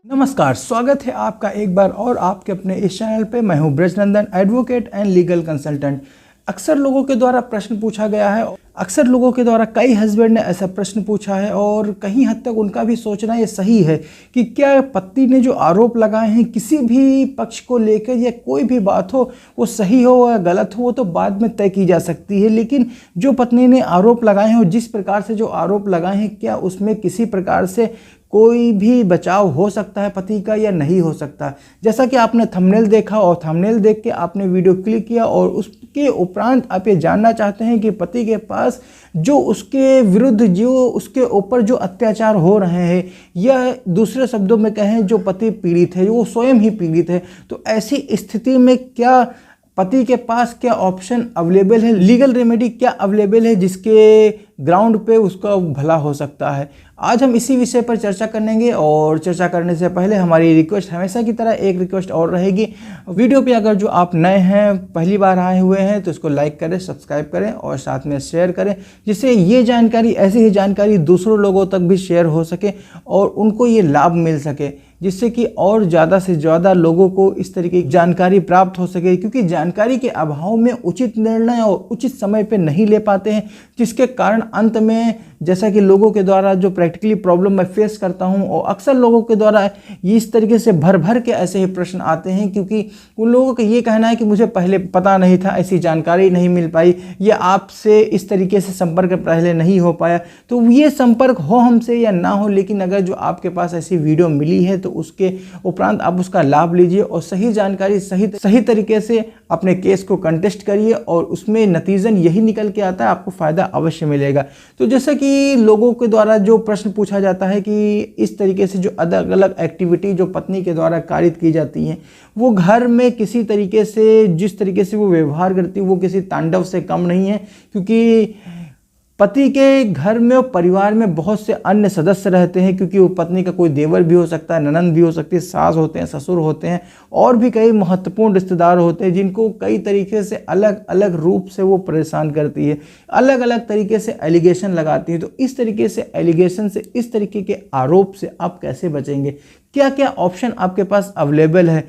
नमस्कार, स्वागत है आपका एक बार और आपके अपने इस चैनल पे। मैं हूं Brajnandan, advocate and legal consultant. अक्सर लोगों के द्वारा प्रश्न पूछा गया है, अक्सर लोगों के द्वारा कई हस्बैंड ने ऐसा प्रश्न पूछा है और कहीं हद तक उनका भी सोचना ये सही है कि क्या पति ने जो आरोप लगाए हैं किसी भी पक्ष को लेकर या कोई भी बात हो, वो सही हो या गलत हो, वो तो बाद में तय की जा सकती है। लेकिन जो पत्नी ने आरोप लगाए हैं और जिस प्रकार से जो आरोप लगाए हैं, क्या उसमें किसी प्रकार से कोई भी बचाव हो सकता है पति का या नहीं हो सकता। जैसा कि आपने थंबनेल देखा और थंबनेल देख के आपने वीडियो क्लिक किया और उसके उपरांत आप ये जानना चाहते हैं कि पति के पास जो उसके विरुद्ध जो उसके ऊपर जो अत्याचार हो रहे हैं, या दूसरे शब्दों में कहें जो पति पीड़ित है, वो स्वयं ही पीड़ित है, तो ऐसी स्थिति में क्या पति के पास क्या ऑप्शन अवेलेबल है, लीगल रेमेडी क्या अवेलेबल है जिसके ग्राउंड पे उसका भला हो सकता है। आज हम इसी विषय पर चर्चा करेंगे और चर्चा करने से पहले हमारी रिक्वेस्ट हमेशा की तरह एक रिक्वेस्ट और रहेगी। वीडियो पे अगर जो आप नए हैं, पहली बार आए हुए हैं, तो इसको लाइक करें, सब्सक्राइब करें और साथ में शेयर करें, जिससे ये जानकारी, ऐसी ही जानकारी दूसरों लोगों तक भी शेयर हो सके और उनको ये लाभ मिल सके, जिससे कि और ज़्यादा से ज़्यादा लोगों को इस तरीके की जानकारी प्राप्त हो सके। क्योंकि जानकारी के अभाव में उचित निर्णय और उचित समय पे नहीं ले पाते हैं, जिसके कारण अंत में जैसा कि लोगों के द्वारा जो प्रैक्टिकली प्रॉब्लम मैं फेस करता हूं, और अक्सर लोगों के द्वारा ये इस तरीके से भर भर के ऐसे ही प्रश्न आते हैं, क्योंकि उन लोगों का ये कहना है कि मुझे पहले पता नहीं था, ऐसी जानकारी नहीं मिल पाई, या आपसे इस तरीके से संपर्क पहले नहीं हो पाया। तो ये संपर्क हो हमसे या ना हो, लेकिन अगर जो आपके पास ऐसी वीडियो मिली है तो उसके उपरांत आप उसका लाभ लीजिए और सही जानकारी सही तरीके से अपने केस को कंटेस्ट करिए और उसमें नतीजन यही निकल के आता है, आपको फ़ायदा अवश्य मिलेगा। तो जैसा कि लोगों के द्वारा जो प्रश्न पूछा जाता है कि इस तरीके से जो अलग अलग एक्टिविटी जो पत्नी के द्वारा कारित की जाती हैं, वो घर में किसी तरीके से जिस तरीके से वो व्यवहार करती है वो किसी तांडव से कम नहीं है। क्योंकि पति के घर में और परिवार में बहुत से अन्य सदस्य रहते हैं, क्योंकि वो पत्नी का कोई देवर भी हो सकता है, ननंद भी हो सकती है, सास होते हैं, ससुर होते हैं, और भी कई महत्वपूर्ण रिश्तेदार होते हैं जिनको कई तरीके से अलग अलग रूप से वो परेशान करती है, अलग अलग तरीके से एलिगेशन लगाती है। तो इस तरीके से एलिगेशन से, इस तरीके के आरोप से आप कैसे बचेंगे? क्या क्या ऑप्शन आपके पास अवेलेबल है?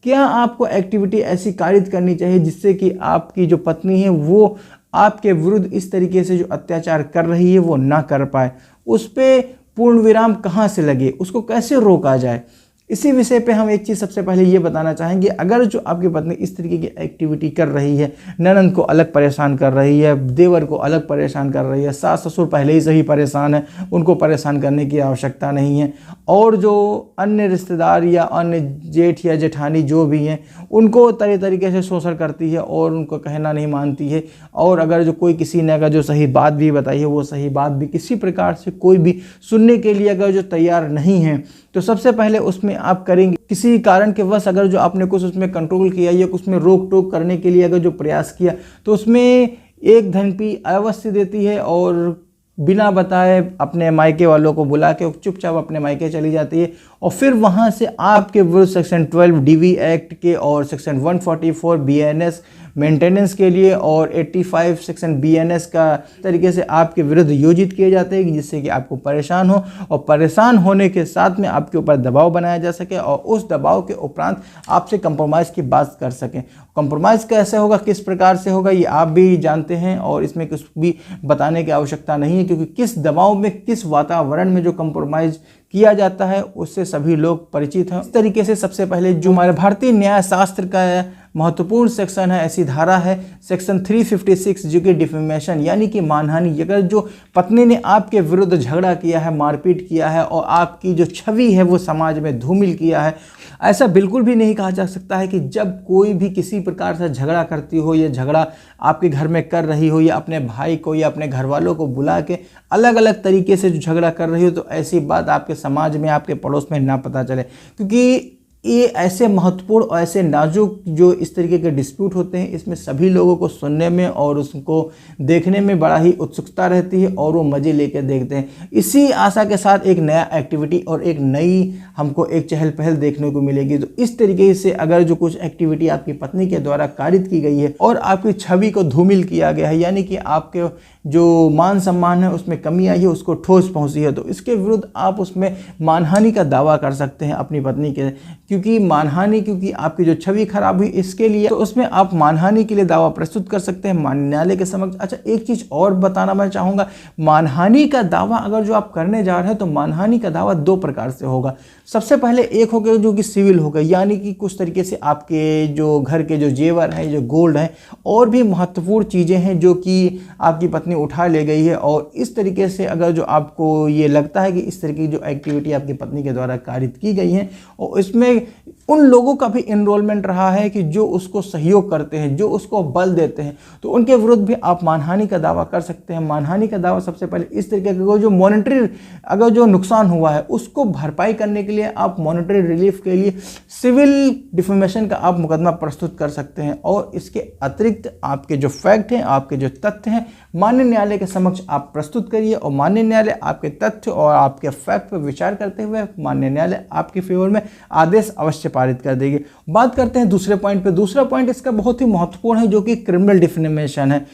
क्या आपको एक्टिविटी ऐसी कारित करनी चाहिए जिससे कि आपकी जो पत्नी है वो आपके विरुद्ध इस तरीके से जो अत्याचार कर रही है वो ना कर पाए? उस पे पूर्ण विराम कहाँ से लगे, उसको कैसे रोका जाए? इसी विषय पे हम एक चीज़ सबसे पहले ये बताना चाहेंगे। अगर जो आपकी पत्नी इस तरीके की एक्टिविटी कर रही है, ननंद को अलग परेशान कर रही है, देवर को अलग परेशान कर रही है, सास ससुर पहले ही से ही परेशान है, उनको परेशान करने की आवश्यकता नहीं है, और जो अन्य रिश्तेदार या अन्य जेठ या जेठानी जो भी हैं उनको तरह तरीके से शोषण करती है और उनको कहना नहीं मानती है, और अगर जो कोई किसी ने अगर जो सही बात भी बताई है वो सही बात भी किसी प्रकार से कोई भी सुनने के लिए अगर जो तैयार नहीं है, तो सबसे पहले उसमें आप करेंगे किसी कारण के वश अगर जो आपने कुछ उसमें कंट्रोल किया या उसमें रोक टोक करने के लिए अगर जो प्रयास किया, तो उसमें एक धमकी अवश्य देती है और बिना बताए अपने मायके वालों को बुला के चुपचाप अपने मायके चली जाती है। और फिर वहाँ से आपके विरुद्ध सेक्शन 12 DV एक्ट के और सेक्शन 144 BNS मेंटेनेंस के लिए और 85 सेक्शन BNS का तरीके से आपके विरुद्ध योजित किए जाते हैं, जिससे कि आपको परेशान हो और परेशान होने के साथ में आपके ऊपर दबाव बनाया जा सके और उस दबाव के उपरांत आपसे कंप्रोमाइज़ की बात कर सकें। कंप्रोमाइज़ कैसे होगा, किस प्रकार से होगा, ये आप भी जानते हैं और इसमें कुछ भी बताने की आवश्यकता नहीं है, क्योंकि किस दबाव में, किस वातावरण में जो कंप्रोमाइज़ किया जाता है उससे सभी लोग परिचित हैं। इस तरीके से सबसे पहले जो हमारे भारतीय न्याय शास्त्र का महत्वपूर्ण सेक्शन है, ऐसी धारा है सेक्शन 356, जो कि डिफेमेशन यानी कि मानहानि। अगर जो पत्नी ने आपके विरुद्ध झगड़ा किया है, मारपीट किया है और आपकी जो छवि है वो समाज में धूमिल किया है, ऐसा बिल्कुल भी नहीं कहा जा सकता है कि जब कोई भी किसी प्रकार से झगड़ा करती हो या झगड़ा आपके घर में कर रही हो या अपने भाई को या अपने घर वालों को बुला के अलग अलग तरीके से जो झगड़ा कर रही हो, तो ऐसी बात आपके समाज में, आपके पड़ोस में ना पता चले। क्योंकि ये ऐसे महत्वपूर्ण और ऐसे नाजुक जो इस तरीके के डिस्प्यूट होते हैं, इसमें सभी लोगों को सुनने में और उसको देखने में बड़ा ही उत्सुकता रहती है और वो मज़े लेकर देखते हैं। इसी आशा के साथ एक नया एक्टिविटी और एक नई हमको एक चहल पहल देखने को मिलेगी। तो इस तरीके से अगर जो कुछ एक्टिविटी आपकी पत्नी के द्वारा कारित की गई है और आपकी छवि को धूमिल किया गया है, यानी कि आपके जो मान सम्मान है उसमें कमी आई है, उसको ठोस पहुंची है, तो इसके विरुद्ध आप उसमें मानहानि का दावा कर सकते हैं अपनी पत्नी के, क्योंकि आपकी जो छवि खराब हुई इसके लिए, तो उसमें आप मानहानि के लिए दावा प्रस्तुत कर सकते हैं न्यायालय के समक्ष। अच्छा, एक चीज़ और बताना मैं चाहूँगा, मानहानि का दावा अगर जो आप करने जा रहे हैं तो मानहानि का दावा दो प्रकार से होगा। सबसे पहले एक हो गया जो कि सिविल होगा, यानी कि कुछ तरीके से आपके जो घर के जो जेवर हैं, जो गोल्ड हैं और भी महत्वपूर्ण चीज़ें हैं जो कि आपकी पत्नी उठा ले गई है, और इस तरीके से अगर जो आपको ये लगता है कि इस तरह की जो एक्टिविटी आपकी पत्नी के द्वारा कारित की गई है और इसमें उन लोगों का भी इनरोलमेंट रहा है कि जो उसको सहयोग करते हैं, जो उसको बल देते हैं, तो उनके विरुद्ध भी आप मानहानि का दावा कर सकते हैं। मानहानि का दावा सबसे पहले इस तरीके का जो मॉनेटरी, अगर जो नुकसान हुआ है उसको भरपाई करने के लिए आप मॉनेटरी रिलीफ के लिए सिविल डिफेमेशन का आप मुकदमा प्रस्तुत कर सकते हैं। और इसके अतिरिक्त आपके जो फैक्ट हैं, आपके जो तथ्य हैं, माननीय न्यायालय के समक्ष आप प्रस्तुत करिए और माननीय न्यायालय आपके तथ्य और आपके फैक्ट पर विचार करते हुए माननीय न्यायालय आपके फेवर में आदेश अवश्य पारित कर देगी। बात करते हैं दूसरे पॉइंट पे। दूसरा पॉइंट इसका बहुत ही महत्वपूर्ण है जो कि क्रिमिनल डिफेमेशन है।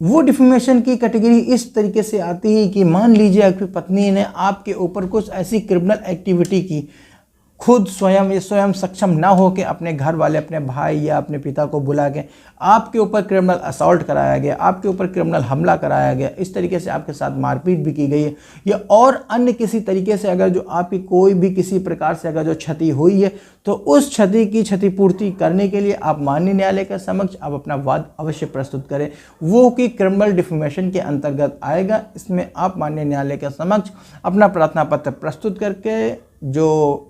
वो डिफेमेशन की कैटेगरी इस तरीके से आती है कि मान लीजिए आपकी पत्नी ने आपके ऊपर कुछ ऐसी क्रिमिनल एक्टिविटी की, खुद स्वयं सक्षम ना हो के अपने घर वाले, अपने भाई या अपने पिता को बुला के आपके ऊपर क्रिमिनल असॉल्ट कराया गया, आपके ऊपर क्रिमिनल हमला कराया गया, इस तरीके से आपके साथ मारपीट भी की गई है, या और अन्य किसी तरीके से अगर जो आपकी कोई भी किसी प्रकार से अगर जो क्षति हुई है, तो उस क्षति की क्षतिपूर्ति करने के लिए आप माननीय न्यायालय के समक्ष आप अपना वाद अवश्य प्रस्तुत करें, वो कि क्रिमिनल डिफेमेशन के अंतर्गत आएगा। इसमें आप माननीय न्यायालय के समक्ष अपना प्रार्थना पत्र प्रस्तुत करके जो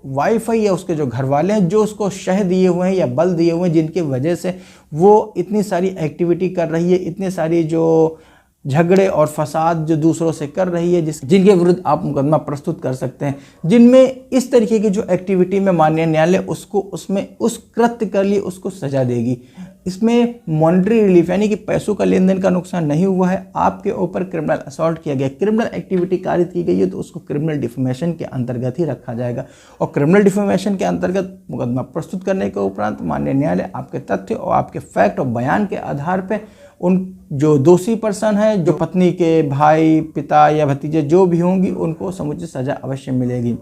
वाइफ है या उसके जो घर वाले हैं जो उसको शह दिए हुए हैं या बल दिए हुए हैं, जिनकी वजह से वो इतनी सारी एक्टिविटी कर रही है, इतने सारी जो झगड़े और फसाद जो दूसरों से कर रही है, जिनके विरुद्ध आप मुकदमा प्रस्तुत कर सकते हैं, जिनमें इस तरीके की जो एक्टिविटी में माननीय न्यायालय उसको उसमें उस कृत्य कर लिए उसको सजा देगी। इसमें मॉनेटरी रिलीफ यानी कि पैसों का लेन देन का नुकसान नहीं हुआ है, आपके ऊपर क्रिमिनल असॉल्ट किया गया, क्रिमिनल एक्टिविटी कारित की गई है, तो उसको क्रिमिनल डिफेमेशन के अंतर्गत ही रखा जाएगा। और क्रिमिनल डिफेमेशन के अंतर्गत मुकदमा प्रस्तुत करने के उपरांत माननीय न्यायालय आपके तथ्य और आपके फैक्ट और बयान के आधार पर उन जो दोषी पर्सन है, जो पत्नी के भाई, पिता या भतीजे जो भी होंगी, उनको समुचित सजा अवश्य मिलेगी।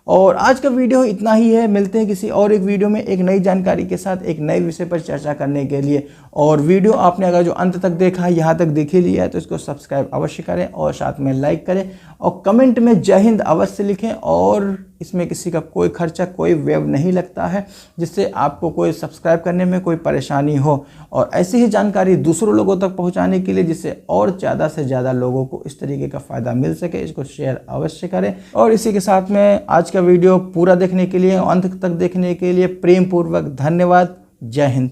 और आज का वीडियो इतना ही है। मिलते हैं किसी और एक वीडियो में एक नई जानकारी के साथ, एक नए विषय पर चर्चा करने के लिए। और वीडियो आपने अगर जो अंत तक देखा है, यहाँ तक देख ही लिया है, तो इसको सब्सक्राइब अवश्य करें और साथ में लाइक करें और कमेंट में जय हिंद अवश्य लिखें। और इसमें किसी का कोई खर्चा, कोई व्यय नहीं लगता है, जिससे आपको कोई सब्सक्राइब करने में कोई परेशानी हो। और ऐसी ही जानकारी दूसरों लोगों तक पहुंचाने के लिए, जिससे और ज़्यादा से ज़्यादा लोगों को इस तरीके का फ़ायदा मिल सके, इसको शेयर अवश्य करें। और इसी के साथ में आज का वीडियो पूरा देखने के लिए, अंत तक देखने के लिए प्रेम पूर्वक धन्यवाद। जय हिंद।